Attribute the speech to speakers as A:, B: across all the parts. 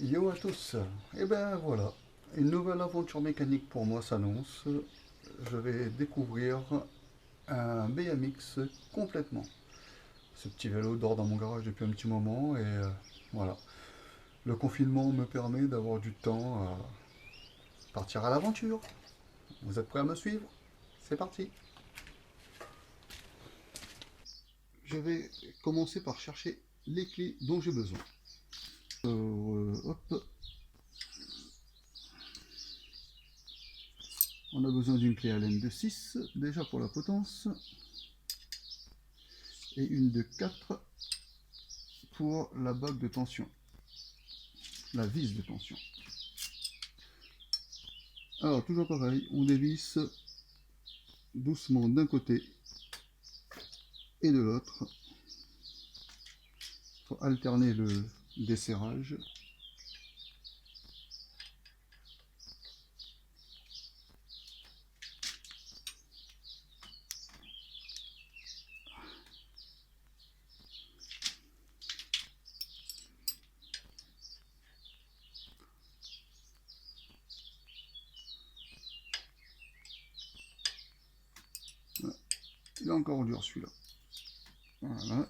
A: Yo à tous. Et ben voilà, une nouvelle aventure mécanique pour moi s'annonce. Je vais découvrir un BMX complètement. Ce petit vélo dort dans mon garage depuis un petit moment et voilà. Le confinement me permet d'avoir du temps à partir à l'aventure. Vous êtes prêts à me suivre? C'est parti. Je vais commencer par chercher les clés dont j'ai besoin. Hop, on a besoin d'une clé Allen de 6 déjà pour la potence et une de 4 pour la bague de tension, la vis de tension. Alors toujours pareil, on dévisse doucement d'un côté et de l'autre pour alterner le desserrage. Voilà. Il est encore dur celui-là. Voilà.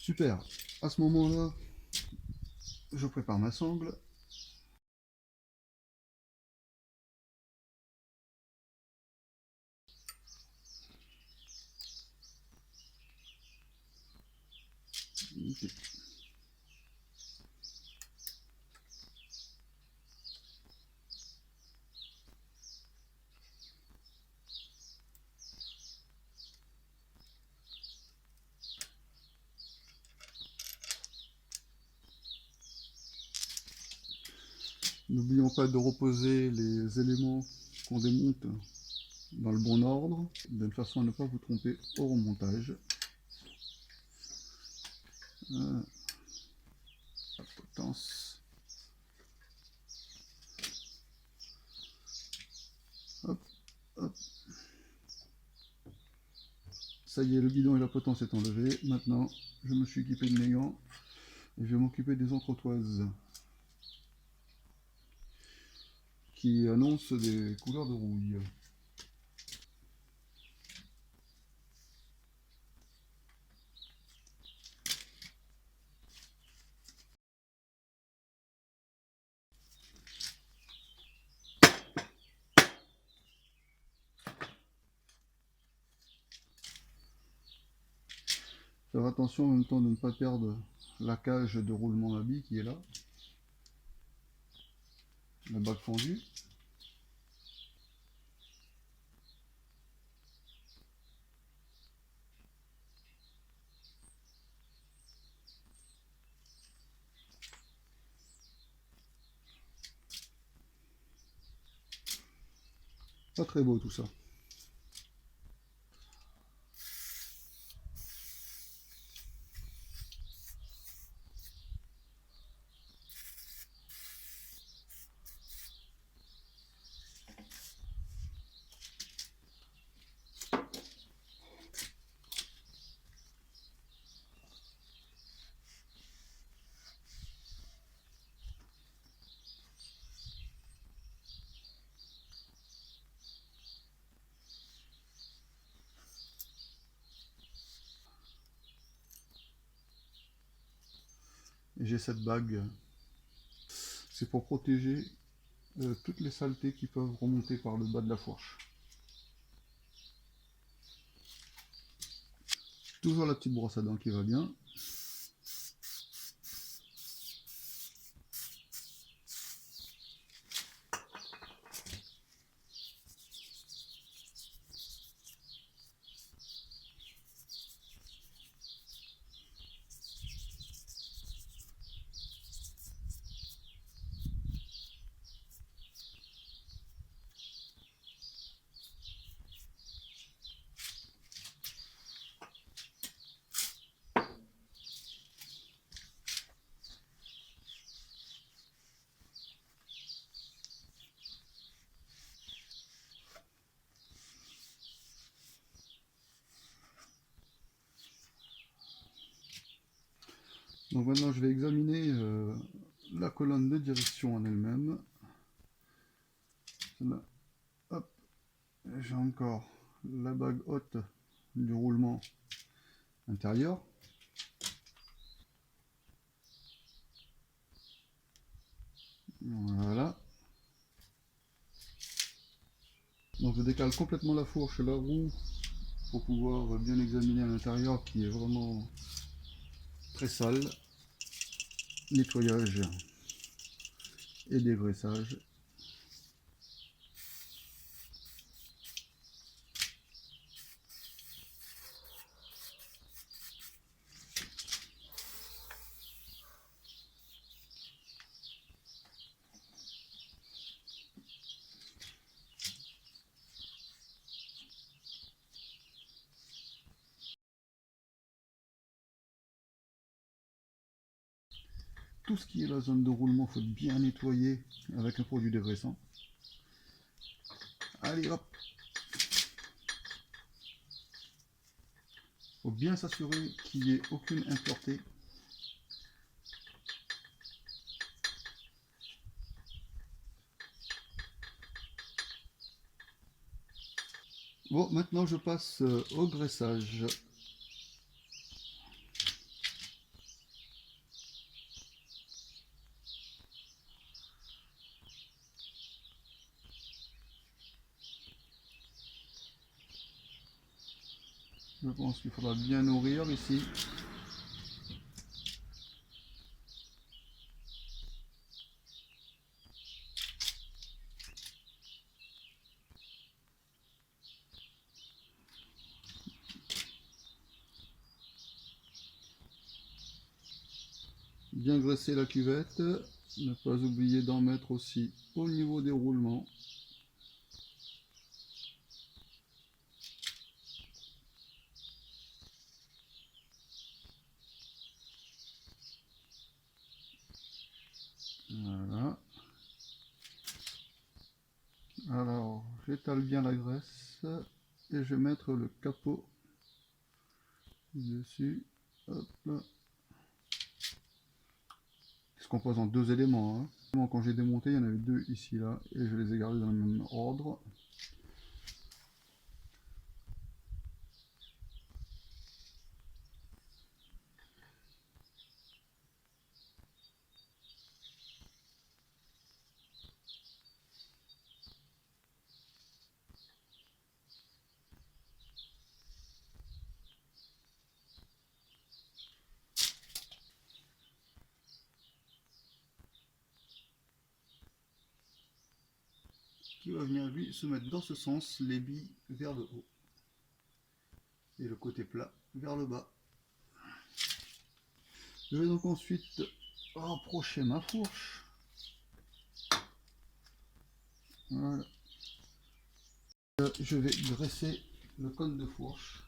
A: Super. À ce moment-là, je prépare ma sangle. Okay. N'oublions pas de reposer les éléments qu'on démonte dans le bon ordre, de façon à ne pas vous tromper au remontage. La potence. Hop, hop. Ça y est, le guidon et la potence est enlevés. Maintenant, je me suis équipé de mes gants et je vais m'occuper des entretoises qui annoncent des couleurs de rouille. Faire attention en même temps de ne pas perdre la cage de roulement à billes qui est là. La bague fendue. Pas très beau tout ça. Et j'ai cette bague. C'est pour protéger toutes les saletés qui peuvent remonter par le bas de la fourche. Toujours la petite brosse à dents qui va bien. Donc maintenant je vais examiner la colonne de direction en elle-même. Hop, j'ai encore la bague haute du roulement intérieur. Voilà. Donc je décale complètement la fourche et la roue pour pouvoir bien examiner à l'intérieur qui est vraiment très sale. Nettoyage et dégraissage. Tout ce qui est la zone de roulement, il faut bien nettoyer avec un produit dégraissant. Allez hop. Il faut bien s'assurer qu'il n'y ait aucune impureté. Bon, maintenant je passe au graissage. Je pense qu'il faudra bien nourrir ici. Bien graisser la cuvette. Ne pas oublier d'en mettre aussi au niveau des roulements. Voilà. Alors, j'étale bien la graisse et je vais mettre le capot dessus. Hop là. Il se compose en deux éléments. Quand j'ai démonté, il y en avait deux ici, là, et je les ai gardés dans le même ordre. Qui va venir lui se mettre dans ce sens, les billes vers le haut et le côté plat vers le bas. Je vais donc ensuite rapprocher ma fourche. Voilà. Je vais graisser le cône de fourche.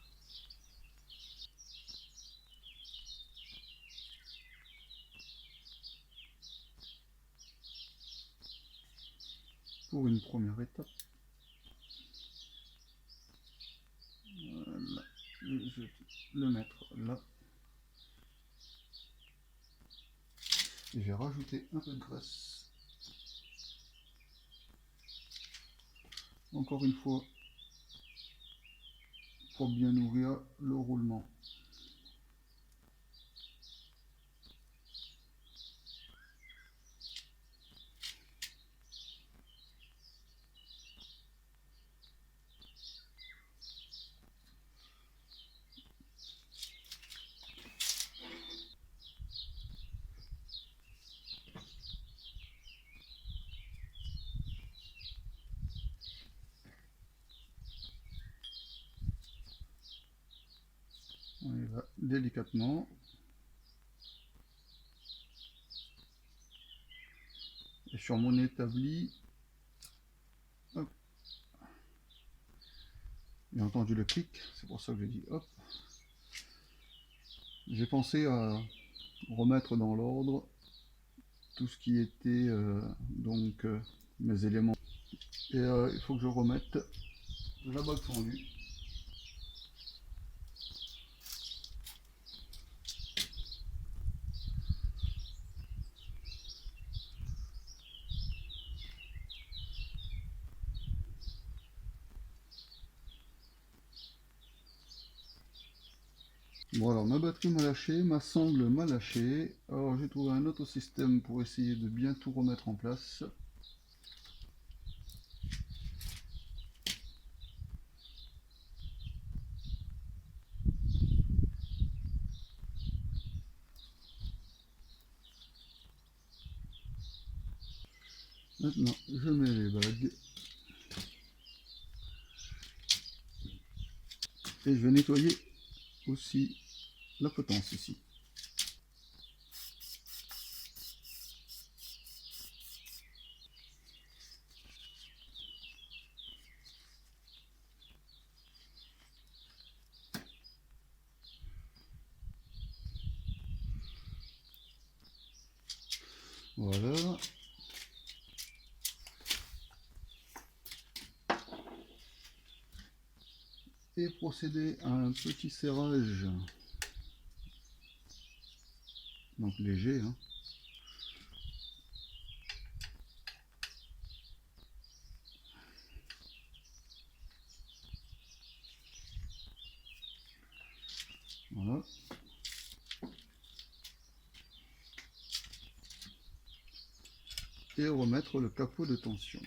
A: Pour une première étape. Voilà. Je vais le mettre là. Et je vais rajouter un peu de graisse. Encore une fois, pour bien nourrir le roulement. On y va délicatement. Et sur mon établi, hop. J'ai entendu le clic, c'est pour ça que j'ai dit hop. J'ai pensé à remettre dans l'ordre tout ce qui était mes éléments. Et il faut que je remette la bague fendue. Bon alors ma batterie m'a lâché, ma sangle m'a lâché. Alors j'ai trouvé un autre système pour essayer de bien tout remettre en place. Maintenant je mets les bagues. Et je vais nettoyer aussi la potence ici. Voilà. Et procéder à un petit serrage. Donc léger, hein. Voilà. Et remettre le capot de tension.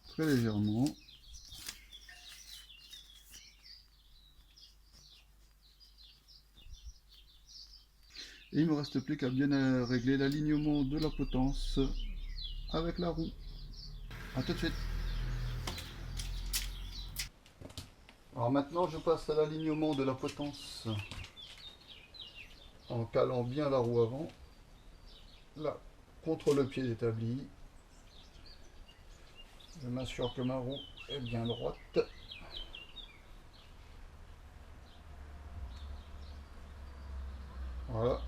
A: Très légèrement. Et il ne me reste plus qu'à bien régler l'alignement de la potence avec la roue. A tout de suite. Alors maintenant je passe à l'alignement de la potence en calant bien la roue avant, là, contre le pied d'établi. Je m'assure que ma roue est bien droite. Voilà.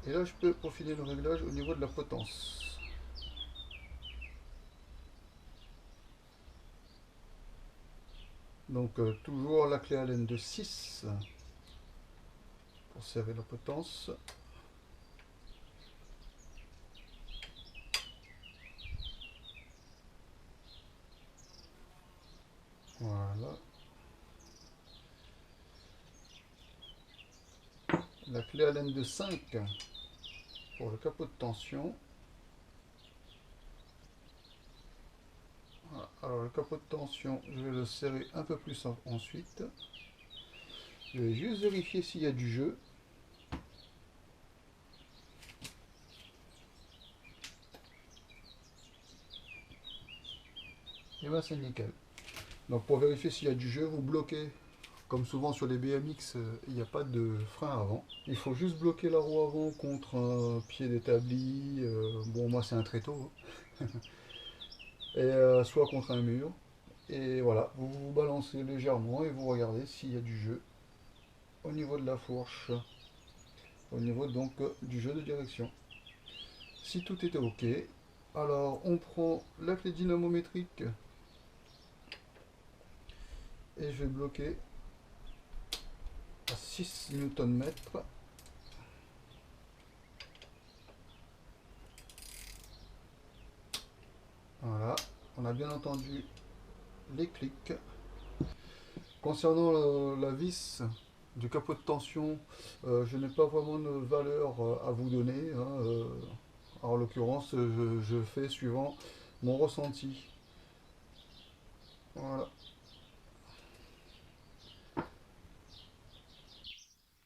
A: Et là je peux peaufiner le réglage au niveau de la potence. Donc toujours la clé Allen de 6 pour serrer la potence. Voilà. La clé Allen de 5 pour le capot de tension. Voilà. Alors le capot de tension, je vais le serrer un peu plus ensuite. Je vais juste vérifier s'il y a du jeu. Et bien c'est nickel. Donc pour vérifier s'il y a du jeu, vous bloquez. Comme souvent sur les BMX, il n'y a pas de frein avant. Il faut juste bloquer la roue avant contre un pied d'établi. Bon, moi c'est un tréteau. Hein. Et soit contre un mur. Et voilà, vous vous balancez légèrement et vous regardez s'il y a du jeu au niveau de la fourche. Au niveau donc du jeu de direction. Si tout était ok, alors on prend la clé dynamométrique et je vais bloquer à 6 Nm. Voilà, on a bien entendu les clics. Concernant la vis du capot de tension, je n'ai pas vraiment de valeur à vous donner. Hein, en l'occurrence, je fais suivant mon ressenti. Voilà.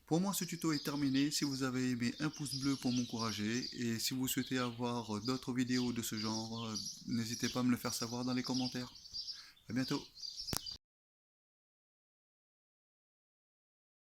A: Pour moi, ce tuto est terminé. Si vous avez aimé, un pouce bleu pour m'encourager. Et si vous souhaitez avoir d'autres vidéos de ce genre, n'hésitez pas à me le faire savoir dans les commentaires. À bientôt.